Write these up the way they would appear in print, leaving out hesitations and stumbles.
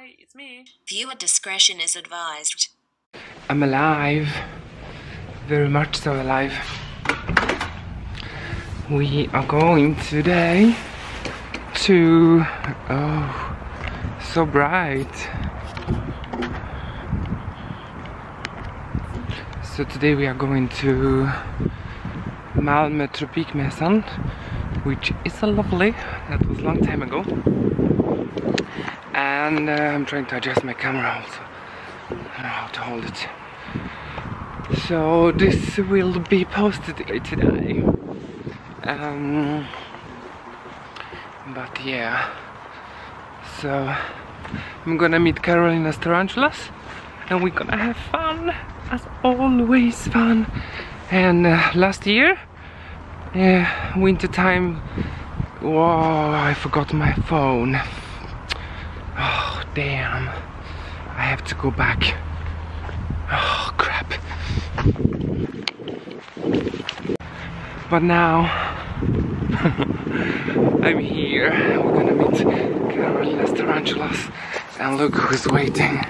Hi, it's me. Viewer discretion is advised. I'm alive. Very much so alive. We are going today to... Oh, so bright. So today we are going to Malmö TROPIKMÄSSAN, which is a lovely, that was a long time ago. And I'm trying to adjust my camera also. I don't know how to hold it. So this will be posted today. But yeah. So I'm gonna meet Carolina's tarantulas and we're gonna have fun, as always fun. And last year, winter time, whoa, I forgot my phone. Oh damn, I have to go back. Oh crap. But now I'm here. We're gonna meet Carolina's tarantulas and look who's waiting.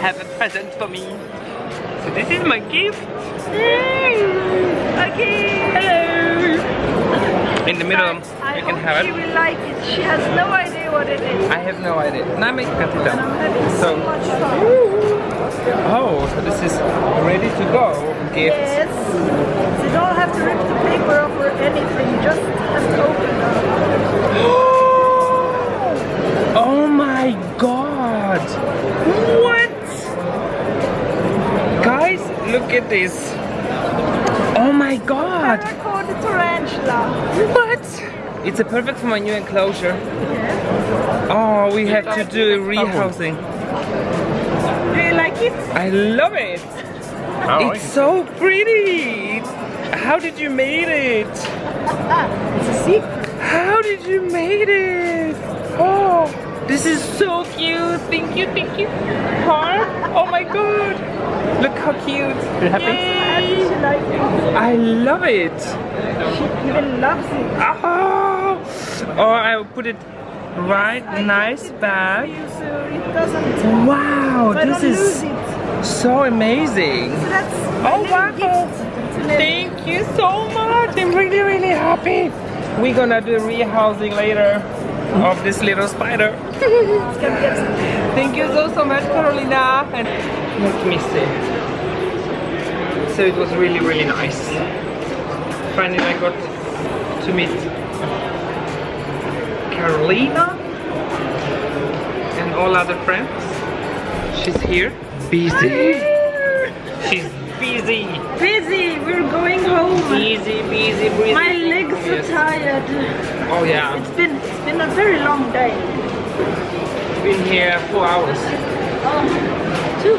have a present for me. So this is my gift. Okay. Hello. In the middle, you can have She it. will like it. She has no idea what it is. I have no idea. Nej, men kan titta. And I'm having so much fun. Oh, so this is ready to go gift. Yes. So you don't have to rip the paper off or anything. You just have to open it. Oh my god! What? Guys, look at this. Oh my god! I call it tarantula. What? It's a perfect for my new enclosure. Yes. Oh, we have to do a rehousing. Do you like it? I love it. It's so pretty. How did you make it? It's a secret. How did you make it? Oh, this is so cute. Thank you, thank you. Heart? Oh my god. Look how cute. You happy? She likes it. I love it. She even loves it. Oh, I'll put it right nice back. So it doesn't. Wow, So I this don't is lose it. so amazing. So that's Oh my wow. little gift. Thank you so much. I'm really, really happy. We're gonna do rehousing later of this little spider. It's gonna get some. Thank you so much, Carolina. And let me see. So it was really, really nice. Finally, I got to meet Carolina and all other friends. She's here. Busy. She's busy. Busy. We're going home. Busy, busy, busy. My legs are tired. Oh yeah. It's been a very long day. Been here 4 hours. 2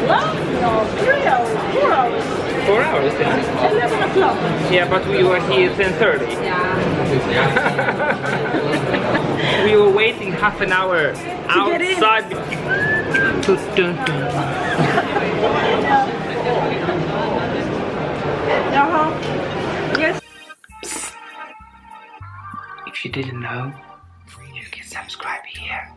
well, no, 3 hours, 4 hours. 4 hours then. 11 o'clock. Yeah, but we were here 10:30. We were waiting half an hour get in. outside. Yes. If you didn't know, you can subscribe here.